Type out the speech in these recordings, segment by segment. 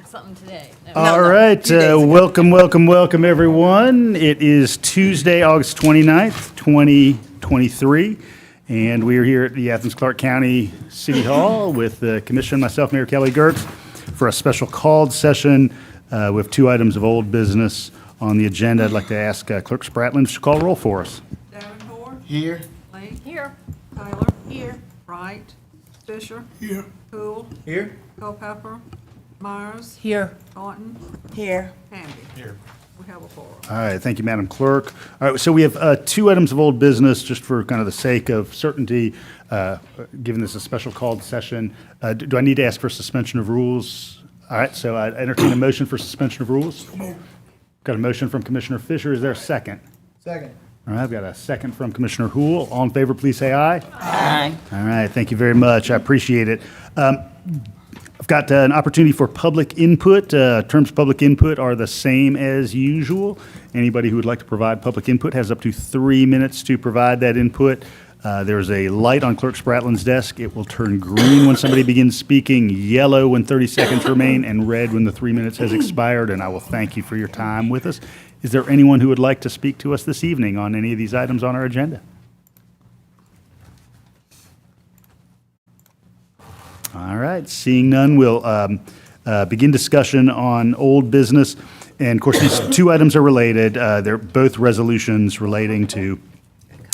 something today. No. All right, welcome, everyone. It is Tuesday, August 29th, 2023, and we are here at the Athens-Clarke County City Hall with the Commission, myself, Mayor Kelly Gertz, for a special called session with two items of old business on the agenda. I'd like to ask Clerk Spratland to call roll for us. Davenport. Here. Lee. Here. Taylor. Here. Wright. Fisher. Here. Poole. Here. Culpepper. Myers. Here. Thornton. Here. Handy. Here. We have a quorum. All right, thank you, Madam Clerk. All right, so we have two items of old business, just for kind of the sake of certainty, given this a special called session. Do I need to ask for suspension of rules? All right, so I entertain a motion for suspension of rules. Got a motion from Commissioner Fisher. Is there a second? Second. All right, I've got a second from Commissioner Hool. All in favor, please say aye. Aye. All right, thank you very much. I appreciate it. I've got an opportunity for public input. Terms of public input are the same as usual. Anybody who would like to provide public input has up to 3 minutes to provide that input. There's a light on Clerk Spratland's desk. It will turn green when somebody begins speaking, yellow when 30 seconds remain, and red when the 3 minutes has expired, and I will thank you for your time with us. Is there anyone who would like to speak to us this evening on any of these items on our agenda? All right, seeing none, we'll begin discussion on old business. And of course, these two items are related. They're both resolutions relating to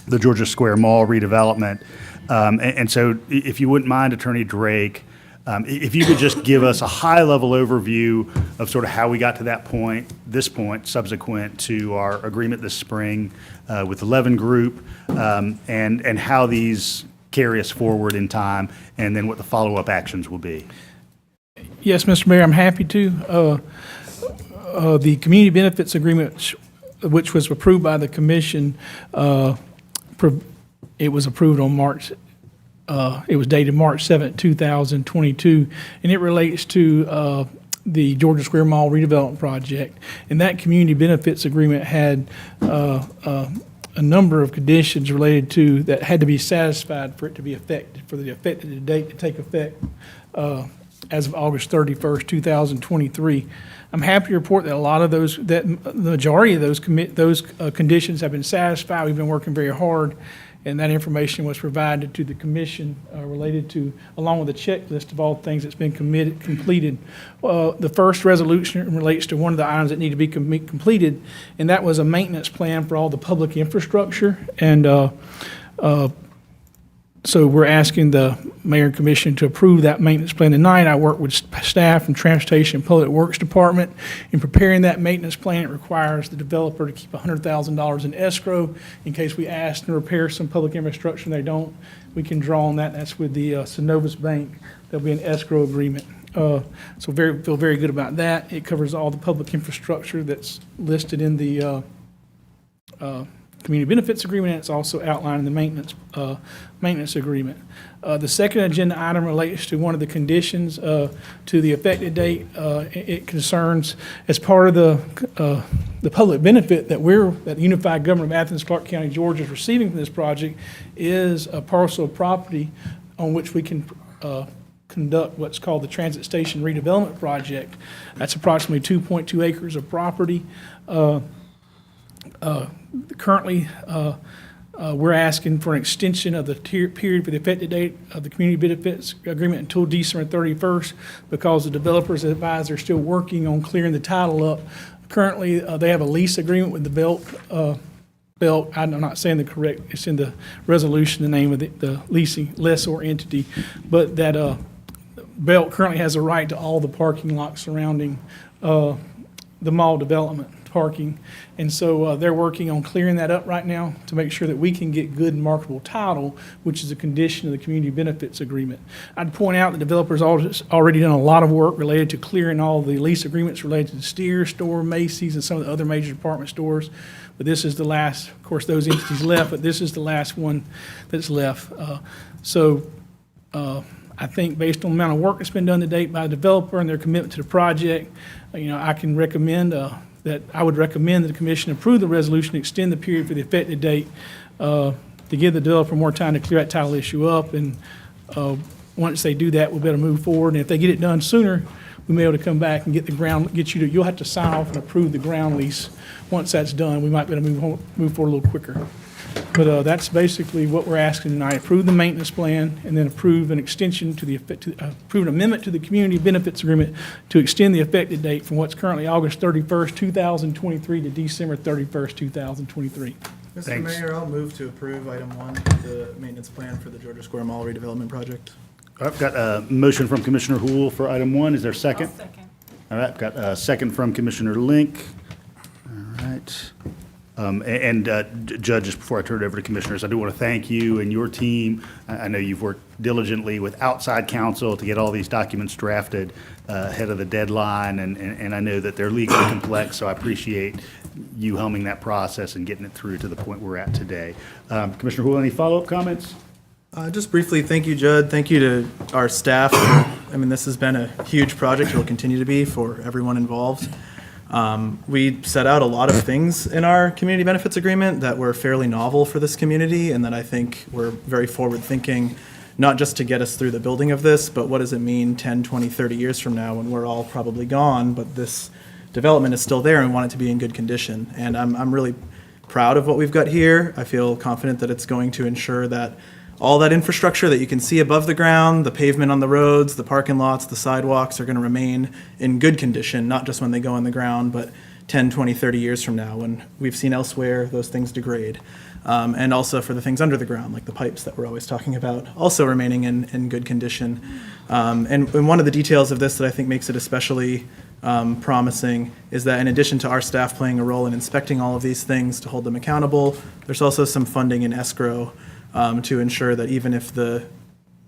the Georgia Square Mall redevelopment. And so if you wouldn't mind, Attorney Drake, if you could just give us a high-level overview of sort of how we got to that point, this point, subsequent to our agreement this spring with the Levin Group, and how these carry us forward in time, and then what the follow-up actions will be. Yes, Mr. Mayor, I'm happy to. The community benefits agreement, which was approved by the commission, it was approved on March. It was dated March 7, 2022, and it relates to the Georgia Square Mall Redevelopment Project. And that community benefits agreement had a number of conditions related to that had to be satisfied for it to be effective, for the effective date to take effect as of August 31st, 2023. I'm happy to report that a lot of those, that the majority of those conditions have been satisfied. We've been working very hard, and that information was provided to the commission related to, along with a checklist of all things that's been completed. The first resolution relates to one of the items that need to be completed, and that was a maintenance plan for all the public infrastructure. And so we're asking the mayor and commission to approve that maintenance plan tonight. I work with staff from Transportation and Public Works Department in preparing that maintenance plan. It requires the developer to keep $100,000 in escrow in case we ask to repair some public infrastructure and they don't. We can draw on that. That's with the Synovus Bank. There'll be an escrow agreement. So feel very good about that. It covers all the public infrastructure that's listed in the community benefits agreement, and it's also outlined in the maintenance agreement. The second agenda item relates to one of the conditions to the effective date. It concerns, as part of the public benefit that the Unified Government of Athens-Clarke County, Georgia is receiving from this project, is a parcel of property on which we can conduct what's called the Transit Station Redevelopment Project. That's approximately 2.2 acres of property. Currently, we're asking for an extension of the period for the effective date of the community benefits agreement until December 31st because the developers advise they're still working on clearing the title up. Currently, they have a lease agreement with the Belk. I'm not saying the correct, it's in the resolution, the name of the leasing lessor entity, but that Belk currently has a right to all the parking lots surrounding the mall development parking. And so they're working on clearing that up right now to make sure that we can get good and marketable title, which is a condition of the community benefits agreement. I'd point out the developers already done a lot of work related to clearing all the lease agreements related to the Steer store, Macy's, and some of the other major department stores. But this is the last, of course, those entities left, but this is the last one that's left. I think based on the amount of work that's been done to date by the developer and their commitment to the project, I can recommend I would recommend that the commission approve the resolution, extend the period for the effective date to give the developer more time to clear that title issue up. And once they do that, we'll be able to move forward. And if they get it done sooner, we may be able to come back and get the ground, you'll have to sign off and approve the ground lease. Once that's done, we might be able to move forward a little quicker. But that's basically what we're asking tonight. Approve the maintenance plan and then approve an extension to the approve an amendment to the community benefits agreement to extend the effective date from what's currently August 31st, 2023 to December 31st, 2023. Mr. Thanks. Mayor, I'll move to approve item 1, the maintenance plan for the Georgia Square Mall redevelopment project. I've got a motion from Commissioner Hool for item 1. Is there a second? Second. All right, I've got a second from Commissioner Link. All right. Judge, just before I turn it over to commissioners, I do want to thank you and your team. I know you've worked diligently with outside counsel to get all these documents drafted ahead of the deadline, and I know that they're legally complex, so I appreciate you helming that process and getting it through to the point we're at today. Commissioner Hool, any follow-up comments? Just briefly, thank you, Judd. Thank you to our staff. I mean, this has been a huge project. It will continue to be for everyone involved. We set out a lot of things in our community benefits agreement that were fairly novel for this community and that I think were very forward-thinking, not just to get us through the building of this, but what does it mean 10, 20, 30 years from now when we're all probably gone, but this development is still there and we want it to be in good condition. And I'm really proud of what we've got here. I feel confident that it's going to ensure that all that infrastructure that you can see above the ground, the pavement on the roads, the parking lots, the sidewalks are going to remain in good condition, not just when they go in the ground, but 10, 20, 30 years from now when we've seen elsewhere those things degrade. And also for the things under the ground, like the pipes that we're always talking about, also remaining in good condition. And one of the details of this that I think makes it especially promising is that in addition to our staff playing a role in inspecting all of these things to hold them accountable, there's also some funding in escrow to ensure that even if the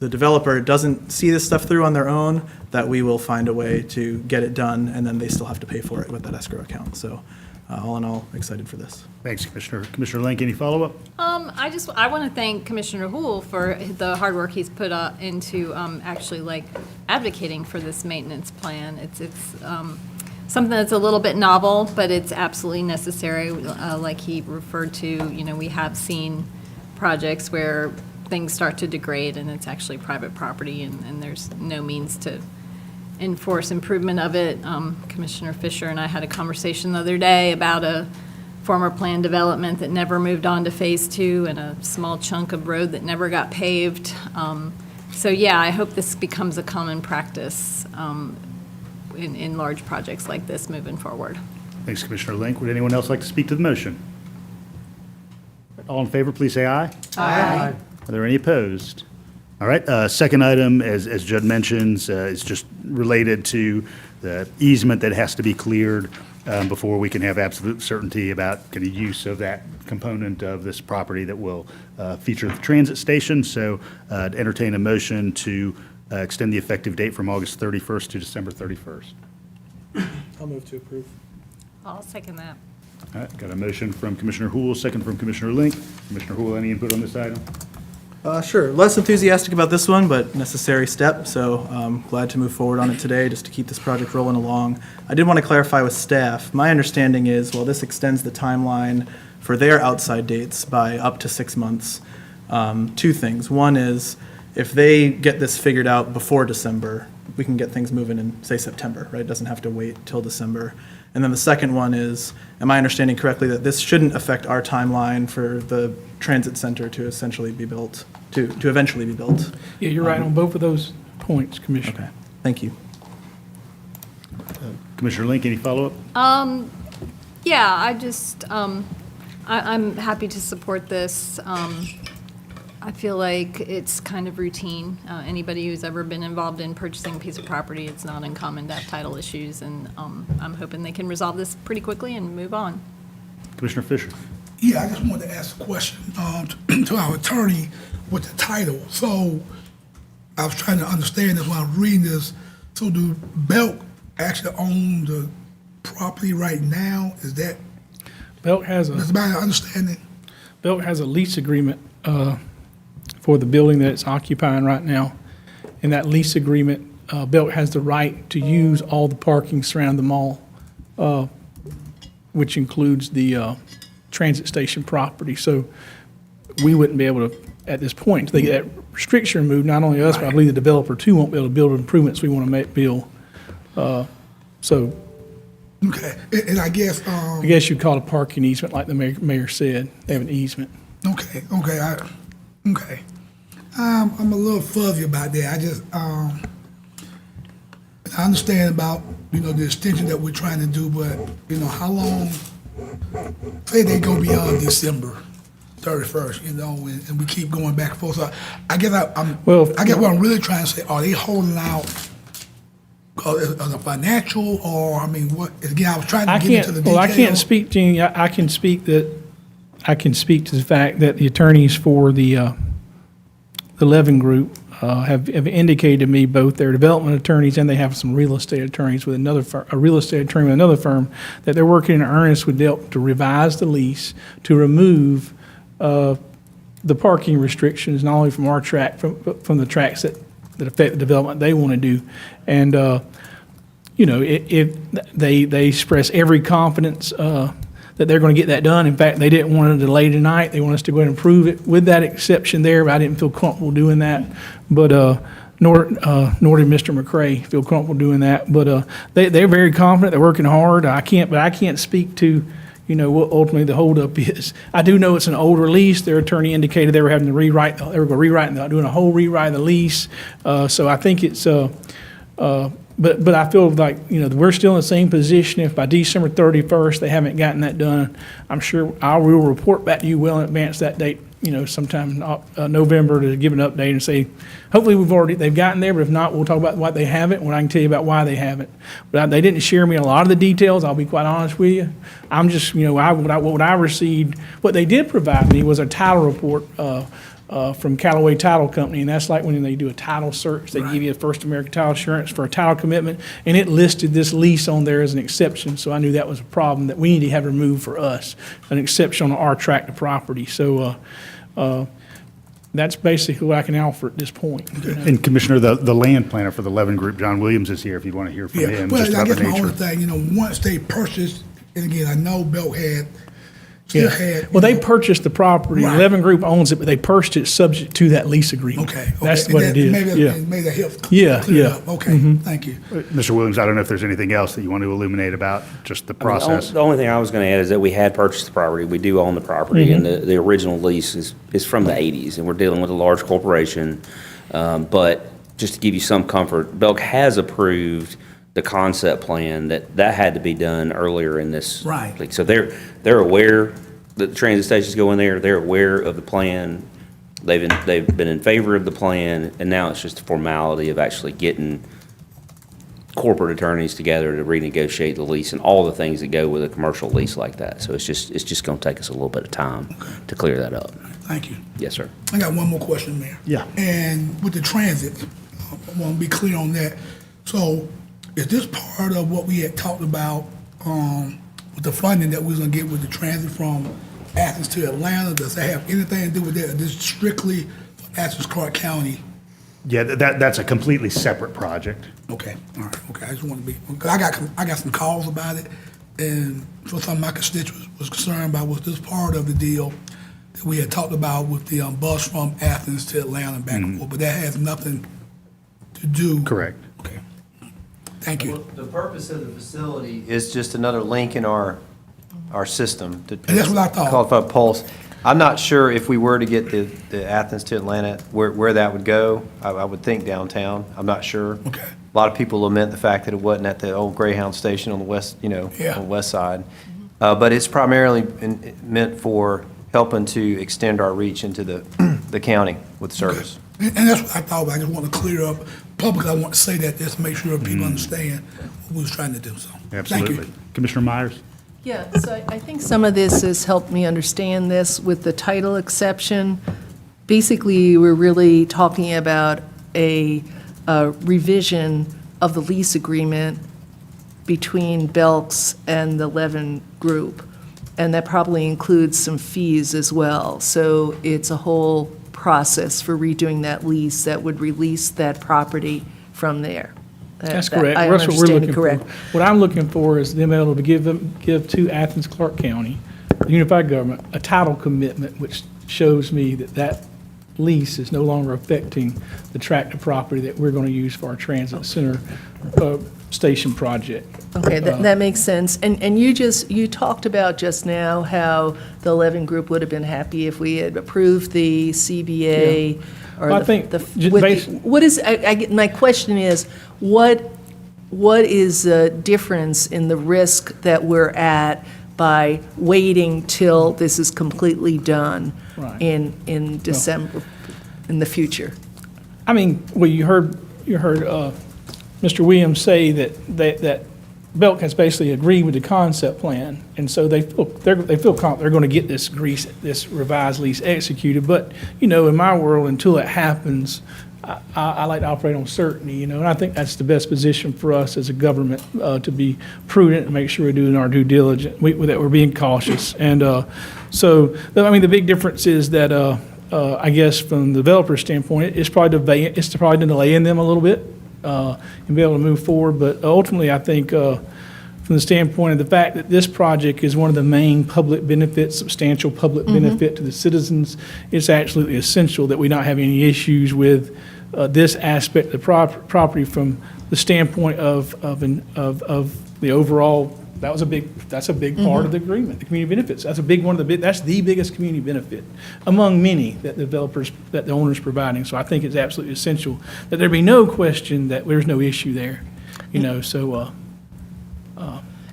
developer doesn't see this stuff through on their own, that we will find a way to get it done, and then they still have to pay for it with that escrow account. So all in all, excited for this. Thanks, Commissioner. Commissioner Link, any follow-up? I want to thank Commissioner Hool for the hard work he's put into actually like advocating for this maintenance plan. It's something that's a little bit novel, but it's absolutely necessary. Like he referred to, we have seen projects where things start to degrade and it's actually private property and there's no means to enforce improvement of it. Commissioner Fisher and I had a conversation the other day about a former planned development that never moved on to phase 2 and a small chunk of road that never got paved. So yeah, I hope this becomes a common practice in large projects like this moving forward. Thanks, Commissioner Link. Would anyone else like to speak to the motion? All in favor, please say aye. Aye. Are there any opposed? All right, second item, as Judd mentions, is just related to the easement that has to be cleared before we can have absolute certainty about the use of that component of this property that will feature the transit station. So to entertain a motion to extend the effective date from August 31st to December 31st. I'll move to approve. I'll second that. All right, got a motion from Commissioner Hool, second from Commissioner Link. Commissioner Hool, any input on this item? Sure. Less enthusiastic about this one, but necessary step. So glad to move forward on it today just to keep this project rolling along. I did want to clarify with staff. My understanding is, well, this extends the timeline for their outside dates by up to 6 months. Two things. One is if they get this figured out before December, we can get things moving in, say, September, right? It doesn't have to wait till December. And then the second one is, am I understanding correctly that this shouldn't affect our timeline for the transit center to essentially be built, to eventually be built? Yeah, you're right on both of those points, Commissioner. Okay, thank you. Commissioner Link, any follow-up? Yeah, I'm happy to support this. I feel like it's kind of routine. Anybody who's ever been involved in purchasing a piece of property, it's not uncommon to have title issues, and I'm hoping they can resolve this pretty quickly and move on. Commissioner Fisher. Yeah, I just wanted to ask a question to our attorney with the title. So I was trying to understand this when I was reading this. So do Belk actually own the property right now? Is that, Belk has that's my understanding? a lease agreement for the building that it's occupying right now. In that lease agreement, Belk has the right to use all the parking surrounding the mall, which includes the transit station property. So we wouldn't be able to, at this point, until they get that restriction removed, not only us, but I believe the developer too won't be able to build improvements we want to build So Okay, and I guess, I guess you'd call it a parking easement, like the mayor said. They have an easement. okay, okay. I'm a little fuzzy about that. I just, I understand about, the extension that we're trying to do, but, how long, say they go beyond December 31st, and we keep going back and forth. So I guess I guess what I'm really trying to say, are they holding out on the financial, or, I mean, what, again, I was trying to get into the details. Well, I can't speak to you. I can speak to the fact that the attorneys for the Levin Group have indicated to me, both their development attorneys and they have some real estate attorneys with another firm, a real estate attorney with another firm, that they're working in earnest with Delk to revise the lease to remove the parking restrictions, not only from our track, from the tracks that affect the development they want to do. And, if they express every confidence that they're going to get that done. In fact, they didn't want to delay tonight. They want us to go ahead and approve it with that exception there, but I didn't feel comfortable doing that. But nor did Mr. McCray feel comfortable doing that. But they're very confident. They're working hard. I can't speak to, what ultimately the holdup is. I do know it's an older lease. Their attorney indicated they were having to rewrite, doing a whole rewrite of the lease. So I think it's, but I feel like, we're still in the same position. If by December 31st, they haven't gotten that done, I'm sure I will report back to you well in advance that date, sometime in November, to give an update and say, hopefully they've gotten there, but if not, we'll talk about why they haven't, when I can tell you about why they haven't. But they didn't share me a lot of the details, I'll be quite honest with you. I'm just, what I received, what they did provide me was a title report from Callaway Title Company, and that's like when they do a title search, they give you a First American Title Insurance for a title commitment, and it listed this lease on there as an exception, so I knew that was a problem that we need to have removed for us, an exception on our tract of property. So that's basically what I can offer at this point. And Commissioner, the land planner for the Levin Group, John Williams, is here if you'd want to hear from him. Well, just I about the guess my nature. only thing, once they purchased, and again, I know Belk still had. Well, they purchased the property. Right. Levin Group owns it, but they purchased it subject to that lease agreement. Okay. That's And what that- it is. Maybe that helps. Yeah, clear it yeah. up. Okay, thank you. Mr. Williams, I don't know if there's anything else that you want to illuminate about just the process. The only thing I was going to add is that we had purchased the property. We do own the property, and the original lease is from the 80s, and we're dealing with a large corporation. But just to give you some comfort, Belk has approved the concept plan that had to be done earlier in this. Right. league. So they're aware that the transit stations go in there. They're aware of the plan. They've been in favor of the plan, and now it's just a formality of actually getting corporate attorneys together to renegotiate the lease and all the things that go with a commercial lease like that. So it's just going to take us a little bit of time to clear that up. Thank you. Yes, sir. I got one more question, Mayor. Yeah. And with the transit, I want to be clear on that. So is this part of what we had talked about with the funding that we was going to get with the transit from Athens to Atlanta? Does that have anything to do with that? Or this is strictly for Athens-Clarke County? Yeah, that's a completely separate project. Okay, all right, okay. I just want to be, because I got some calls about it, and so some of my constituents was concerned about was this part of the deal that we had talked about with the bus from Athens to Atlanta and back and forth, but that has nothing to do. Correct. Okay. Thank you. Well, the purpose of the facility is just another link in our system. And that's what I thought. Called for Pulse. I'm not sure if we were to get the Athens to Atlanta, where that would go. I would think downtown. I'm not sure. Okay. A lot of people lament the fact that it wasn't at the old Greyhound station on the west, Yeah. on the west side. But it's primarily meant for helping to extend our reach into the county with service. And that's what I thought, but I just want to clear up publicly. I want to say that just to make sure people understand what we was trying to do, so. Thank Absolutely. you. Commissioner Myers? Yeah, so I think some of this has helped me understand this with the title exception. Basically, we're really talking about a revision of the lease agreement between Belks and the Levin Group, and that probably includes some fees as well. So it's a whole process for redoing that lease that would release that property from there. That's That- correct. I That's what we're understand looking correct. for. What I'm looking for is them able to give to Athens-Clarke County, the unified government, a title commitment, which shows me that lease is no longer affecting the tract of property that we're going to use for our transit center station project. Okay, that makes sense. And you talked about just now how the 11 group would have been happy if we had approved the CBA or Well, I the, think the- just with base- the- what is, my question is, what is the difference in the risk that we're at by waiting till this is completely done Right. in December, in the future? I mean, well, you heard Mr. Williams say that Belk has basically agreed with the concept plan, and so they feel confident they're going to get this revised lease executed. But, you know, in my world, until it happens, I like to operate on certainty, you know, and I think that's the best position for us as a government, to be prudent and make sure we're doing our due diligence, that we're being cautious. And so, I mean, the big difference is that, I guess from the developer standpoint, it's probably delaying them a little bit and be able to move forward. But ultimately, I think from the standpoint of the fact that this project is one of the main public benefits, substantial public benefit to the citizens, it's absolutely essential that we not have any issues with this aspect of the property from the standpoint of the overall. That's a big part of the agreement, the community benefits. That's the biggest community benefit among many that the owner's providing. So I think it's absolutely essential that there be no question that there's no issue there, you know, so.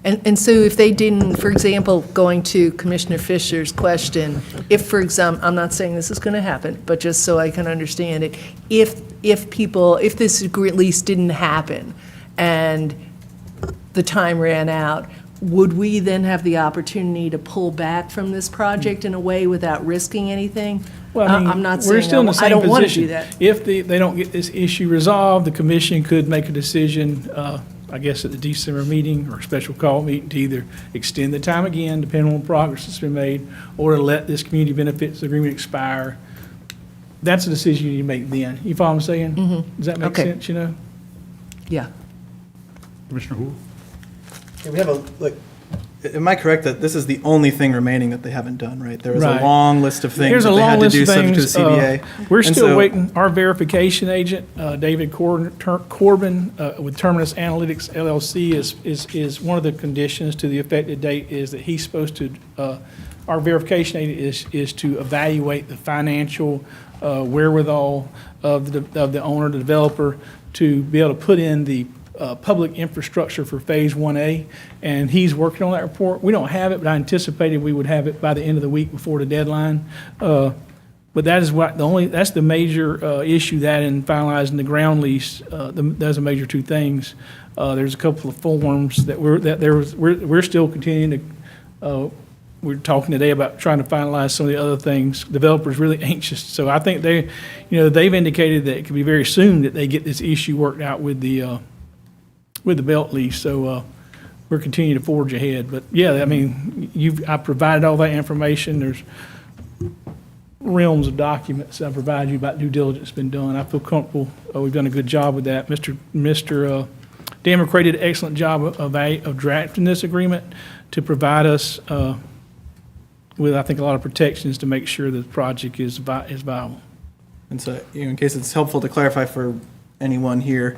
And so if they didn't, for example, going to Commissioner Fisher's question, if, for example, I'm not saying this is going to happen, but just so I can understand it, if this lease didn't happen and the time ran out, would we then have the opportunity to pull back from this project in a way without risking anything? Well, I mean, I'm not we're saying still in the I same don't want to position. do that. If they don't get this issue resolved, the commission could make a decision, I guess at the December meeting or special call meeting, to either extend the time again, depending on the progress that's been made, or to let this community benefits agreement expire. That's a decision you need to make then. You follow what I'm saying? Does that make Okay. sense, you know? Yeah. Commissioner Houle? Yeah, we have am I correct that this is the only thing remaining that they haven't done, right? There was a Right. long list of things There's that a they long had to list do of subject to the things. CBA. We're And still so- waiting. Our verification agent, David Corbin, with Terminus Analytics LLC, is one of the conditions to the effective date is that he's supposed to, our verification agent is to evaluate the financial wherewithal of the owner, the developer, to be able to put in the public infrastructure for Phase 1A, and he's working on that report. We don't have it, but I anticipated we would have it by the end of the week before the deadline. But that is that's the major issue, that in finalizing the ground lease, those are major two things. There's a couple of forms that we're still continuing to, we're talking today about trying to finalize some of the other things. Developers really anxious, so I think they've indicated that it could be very soon that they get this issue worked out with the belt lease, so we're continuing to forge ahead. But yeah, I mean, I provided all that information. There's realms of documents I provide you about due diligence been done. I feel comfortable. We've done a good job with that. Mr. Dan McCray did an excellent job of drafting this agreement to provide us with, I think, a lot of protections to make sure that the project is viable. And so, in case it's helpful to clarify for anyone here,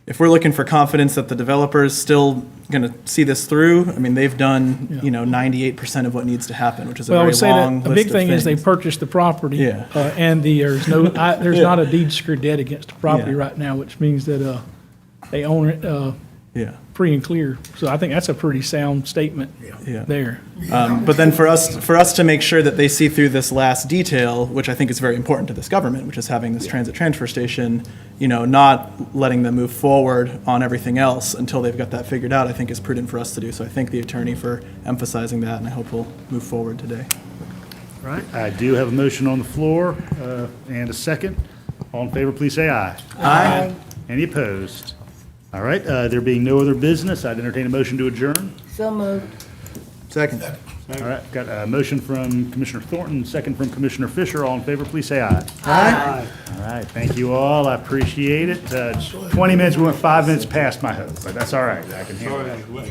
if we're looking for confidence that the developer is still going to see this through, I mean, they've done, 98% of what needs to happen, which is a Well, I very would say long that list the big of thing is they things. purchased the property. Yeah. And there's not a deed secured debt against the property Yeah. right now, which means that they own it Yeah. free and clear. So I think that's a pretty sound statement Yeah. there. But then for us to make sure that they see through this last detail, which I think is very important to this government, which is having this transit transfer station, not letting them move forward on everything else until they've got that figured out, I think is prudent for us to do. So I thank the attorney for emphasizing that, and I hope we'll move forward today. Right. I do have a motion on the floor and a second. All in favor, please say aye. Aye. Any opposed? All right, there being no other business, I'd entertain a motion to adjourn. So moved. Second. All right, got a motion from Commissioner Thornton, second from Commissioner Fisher. All in favor, please say aye. Aye. All right, thank you all. I appreciate it. 20 minutes, we went 5 minutes past my hope, but that's all right. I can handle it.